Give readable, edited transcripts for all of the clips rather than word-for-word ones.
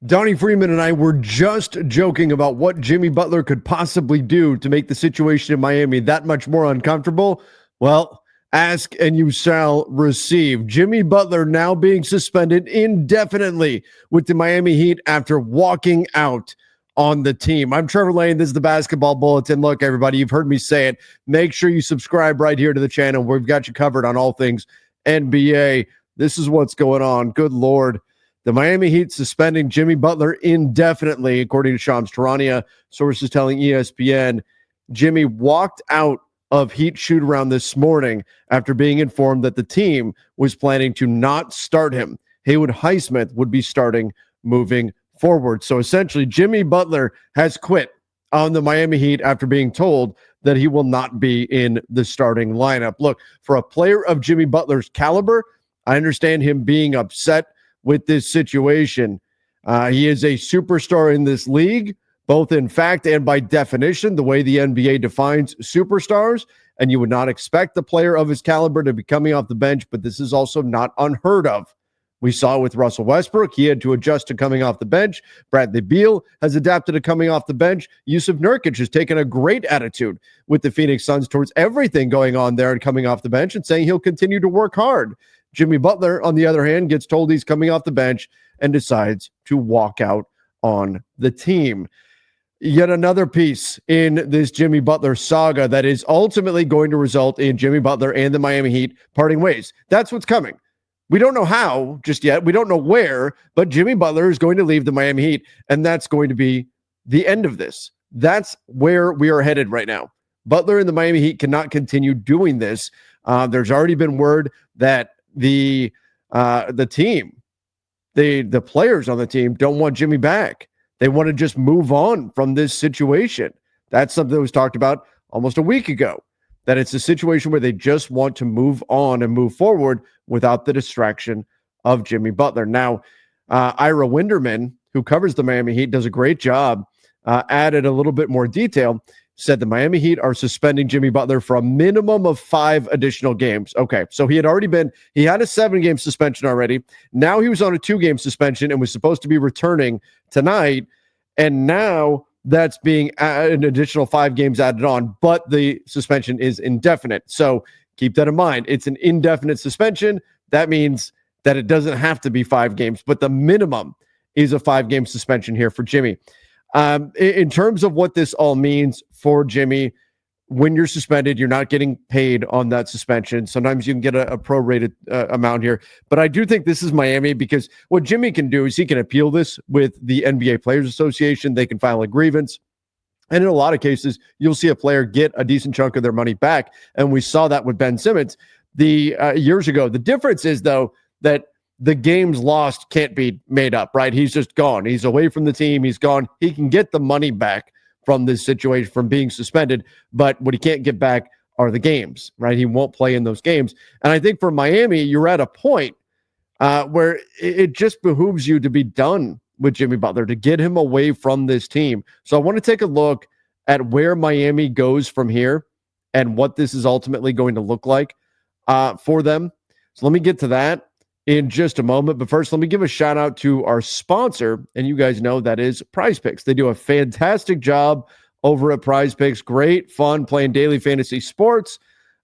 Donnie Freeman and I were just joking about what Jimmy Butler could possibly do to make the situation in Miami that much more uncomfortable. Well, ask and you shall receive. Jimmy Butler now being suspended indefinitely with the Miami Heat after walking out on the team. I'm Trevor Lane. This is the Basketball Bulletin. Look, everybody, you've heard me say it. Make sure you subscribe right here to the channel. We've got you covered on all things NBA. This is what's going on. Good Lord. The Miami Heat suspending Jimmy Butler indefinitely, according to Shams Charania. Sources telling ESPN, Jimmy walked out of Heat shoot-around this morning after being informed that the team was planning to not start him. Haywood Highsmith would be starting moving forward. So essentially, Jimmy Butler has quit on the Miami Heat after being told that he will not be in the starting lineup. Look, for a player of Jimmy Butler's caliber, I understand him being upset with this situation. He is a superstar in this league, both in fact and by definition, the way the NBA defines superstars. And you would not expect a player of his caliber to be coming off the bench, but this is also not unheard of. We saw with Russell Westbrook. He had to adjust to coming off the bench. Bradley Beal has adapted to coming off the bench. Yusuf Nurkic has taken a great attitude with the Phoenix Suns towards everything going on there and coming off the bench and saying he'll continue to work hard. Jimmy Butler, on the other hand, gets told he's coming off the bench and decides to walk out on the team. Yet another piece in this Jimmy Butler saga that is ultimately going to result in Jimmy Butler and the Miami Heat parting ways. That's what's coming. We don't know how just yet. We don't know where, but Jimmy Butler is going to leave the Miami Heat, and that's going to be the end of this. That's where we are headed right now. Butler and the Miami Heat cannot continue doing this. There's already been word that the team, the players on the team don't want Jimmy back. They want to just move on from this situation. That's something that was talked about almost a week ago, that it's a situation where they just want to move on and move forward without the distraction of Jimmy Butler. Now, Ira Winderman, who covers the Miami Heat, does a great job, added a little bit more detail, said the Miami Heat are suspending Jimmy Butler for a minimum of 5 additional games. Okay, so he had a 7-game suspension already. Now he was on a 2-game suspension and was supposed to be returning tonight. And now that's being an additional 5 games added on, but the suspension is indefinite. So keep that in mind. It's an indefinite suspension. That means that it doesn't have to be 5 games, but the minimum is a 5-game suspension here for Jimmy. In terms of what this all means for Jimmy, when you're suspended, you're not getting paid on that suspension. Sometimes you can get a prorated amount here. But I do think this is Miami, because what Jimmy can do is he can appeal this with the NBA Players Association. They can file a grievance. And in a lot of cases, you'll see a player get a decent chunk of their money back. And we saw that with Ben Simmons years ago. The difference is, though, that the games lost can't be made up, right? He's just gone. He's away from the team. He's gone. He can get the money back from this situation, from being suspended, but what he can't get back are the games, right? He won't play in those games. And I think for Miami, you're at a point where it just behooves you to be done with Jimmy Butler, to get him away from this team. So I want to take a look at where Miami goes from here and what this is ultimately going to look like for them. So let me get to that in just a moment. But first, let me give a shout out to our sponsor. And you guys know that is Prize Picks. They do a fantastic job over at Prize Picks. Great fun playing daily fantasy sports.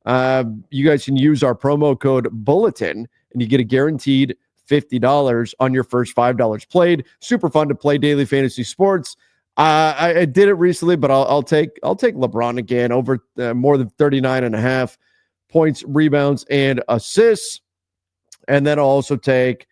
You guys can use our promo code Bulletin and you get a guaranteed $50 on your first $5 played. Super fun to play daily fantasy sports. I did it recently, but I'll take LeBron again, over more than 39.5 points, rebounds, and assists. And then I'll also take,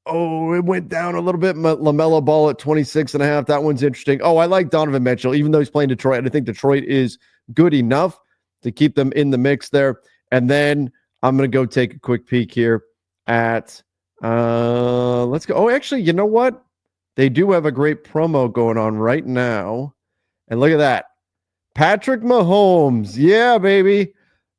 it went down a little bit, LaMelo Ball at 26.5. That one's interesting. I like Donovan Mitchell, even though he's playing Detroit. I think Detroit is good enough to keep them in the mix there. And then I'm going to go take a quick peek here at, let's go. Actually, you know what? They do have a great promo going on right now. And look at that. Patrick Mahomes. Yeah, baby.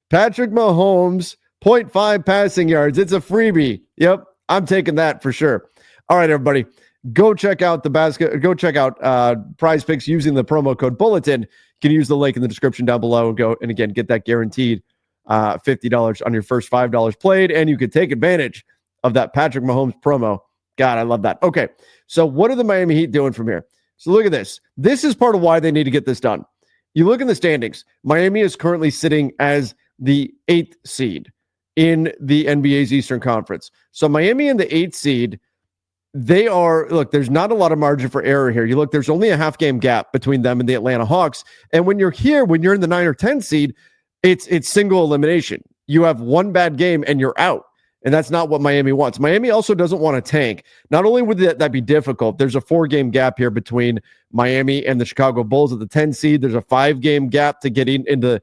Patrick Mahomes. 0.5 passing yards. It's a freebie. Yep, I'm taking that for sure. All right, everybody, go check out Prize Picks using the promo code Bulletin. You can use the link in the description down below and go and again get that guaranteed $50 on your first $5 played, and you can take advantage of that Patrick Mahomes promo God, I love that. Okay, so what are the Miami Heat doing from here? So look at this. This is part of why they need to get this done. You look in the standings. Miami is currently sitting as the 8th seed in the NBA's Eastern Conference. So Miami in the 8th seed, they are, look, there's not a lot of margin for error here. You look, there's only a half game gap between them and the Atlanta Hawks. And when you're here, when you're in the 9 or 10 seed, it's single elimination. You have one bad game and you're out. And that's not what Miami wants. Miami also doesn't want to tank. Not only would that be difficult, there's a 4-game gap here between Miami and the Chicago Bulls at the 10 seed. There's a 5-game gap to get into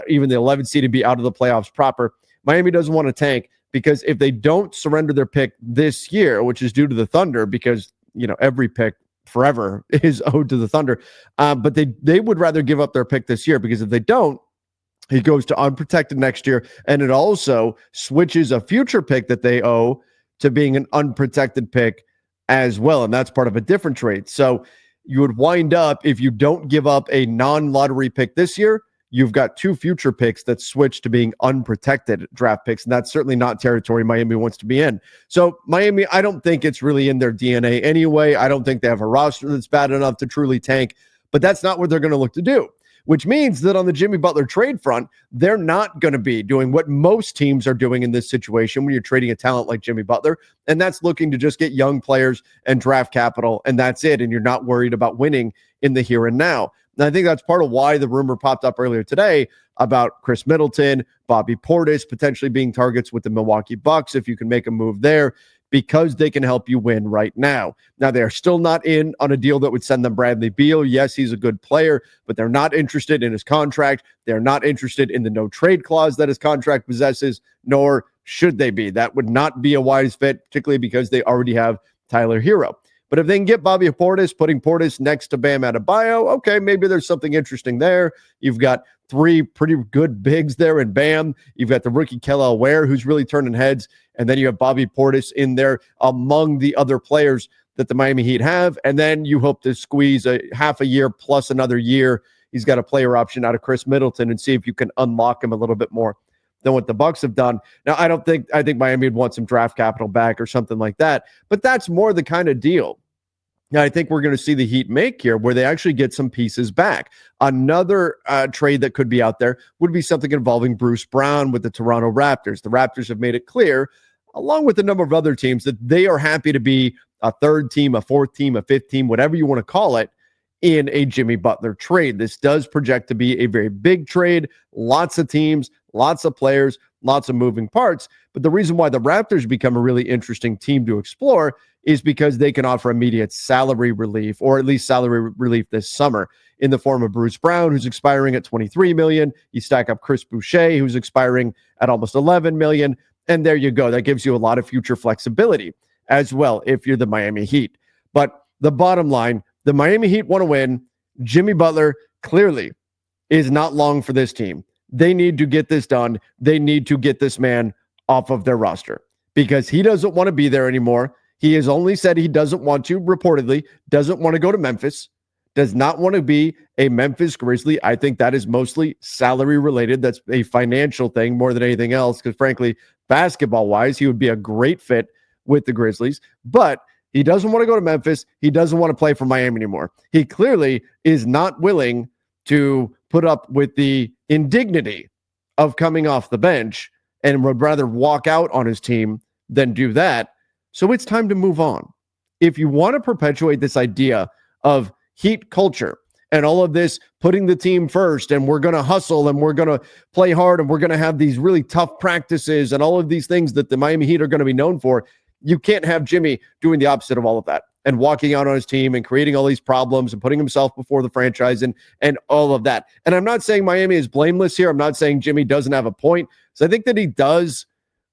even the 11th seed and be out of the playoffs proper. Miami doesn't want to tank because if they don't surrender their pick this year, which is due to the Thunder, because every pick forever is owed to the Thunder, but they would rather give up their pick this year, because if they don't, he goes to unprotected next year, and it also switches a future pick that they owe to being an unprotected pick as well, and that's part of a different trade. So you would wind up, if you don't give up a non-lottery pick this year, you've got 2 future picks that switch to being unprotected draft picks, and that's certainly not territory Miami wants to be in. So Miami, I don't think it's really in their DNA anyway. I don't think they have a roster that's bad enough to truly tank, but that's not what they're going to look to do. Which means that on the Jimmy Butler trade front, they're not going to be doing what most teams are doing in this situation when you're trading a talent like Jimmy Butler, and that's looking to just get young players and draft capital, and that's it, and you're not worried about winning in the here and now. And I think that's part of why the rumor popped up earlier today about Chris Middleton, Bobby Portis potentially being targets with the Milwaukee Bucks if you can make a move there, because they can help you win right now. Now, they're still not in on a deal that would send them Bradley Beal. Yes, he's a good player, but they're not interested in his contract. They're not interested in the no trade clause that his contract possesses, nor should they be. That would not be a wise fit, particularly because they already have Tyler Hero. But if they can get Bobby Portis, putting Portis next to Bam Adebayo, okay, maybe there's something interesting there. You've got 3 pretty good bigs there in Bam. You've got the rookie Kelly Ware, who's really turning heads. And then you have Bobby Portis in there among the other players that the Miami Heat have. And then you hope to squeeze a half a year plus another year. He's got a player option out of Chris Middleton, and see if you can unlock him a little bit more than what the Bucks have done. Now, I think Miami would want some draft capital back or something like that, but that's more the kind of deal now I think we're going to see the Heat make here, where they actually get some pieces back. Another trade that could be out there would be something involving Bruce Brown with the Toronto Raptors. The Raptors have made it clear, along with a number of other teams, that they are happy to be a 3rd team, a 4th team, a 5th team, whatever you want to call it, in a Jimmy Butler trade. This does project to be a very big trade. Lots of teams, lots of players, lots of moving parts. But the reason why the Raptors become a really interesting team to explore is because they can offer immediate salary relief, or at least salary relief this summer, in the form of Bruce Brown, who's expiring at $23 million. You stack up Chris Boucher, who's expiring at almost $11 million. And there you go. That gives you a lot of future flexibility as well if you're the Miami Heat. But the bottom line, the Miami Heat want to win. Jimmy Butler clearly is not long for this team. They need to get this done. They need to get this man off of their roster, because he doesn't want to be there anymore. He has only said he doesn't want to, reportedly, doesn't want to go to Memphis, does not want to be a Memphis Grizzly. I think that is mostly salary related. That's a financial thing more than anything else, because frankly, basketball-wise, he would be a great fit with the Grizzlies. But he doesn't want to go to Memphis. He doesn't want to play for Miami anymore. He clearly is not willing to put up with the indignity of coming off the bench, and would rather walk out on his team than do that. So it's time to move on. If you want to perpetuate this idea of Heat culture and all of this, putting the team first, and we're going to hustle, and we're going to play hard, and we're going to have these really tough practices, and all of these things that the Miami Heat are going to be known for, you can't have Jimmy doing the opposite of all of that and walking out on his team and creating all these problems and putting himself before the franchise and all of that. And I'm not saying Miami is blameless here. I'm not saying Jimmy doesn't have a point. So I think that he does,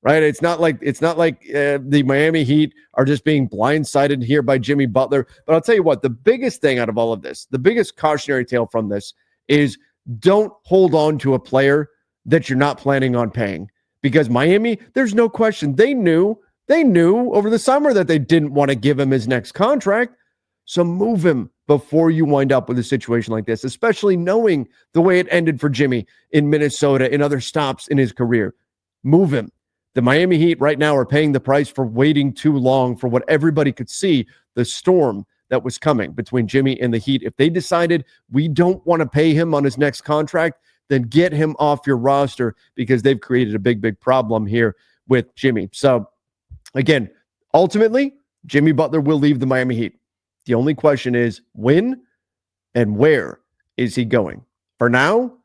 right? It's not like the Miami Heat are just being blindsided here by Jimmy Butler. But I'll tell you what, the biggest thing out of all of this, the biggest cautionary tale from this, is don't hold on to a player that you're not planning on paying. Because Miami, there's no question, they knew over the summer that they didn't want to give him his next contract. So move him before you wind up with a situation like this, especially knowing the way it ended for Jimmy in Minnesota, in other stops in his career. Move him, The Miami Heat right now are paying the price for waiting too long for what everybody could see, the storm that was coming between Jimmy and the Heat. If they decided we don't want to pay him on his next contract, then get him off your roster because they've created a big, big problem here with Jimmy. So again, ultimately, Jimmy Butler will leave the Miami Heat. The only question is when and where is he going? For now,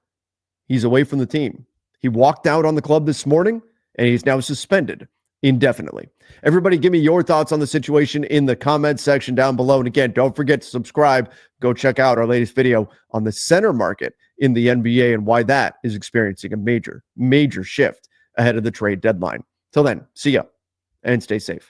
he's away from the team. He walked out on the club this morning, and he's now suspended indefinitely. Everybody, give me your thoughts on the situation in the comments section down below. And again, don't forget to subscribe. Go check out our latest video on the center market in the NBA and why that is experiencing a major, major shift ahead of the trade deadline. Till then, see ya and stay safe.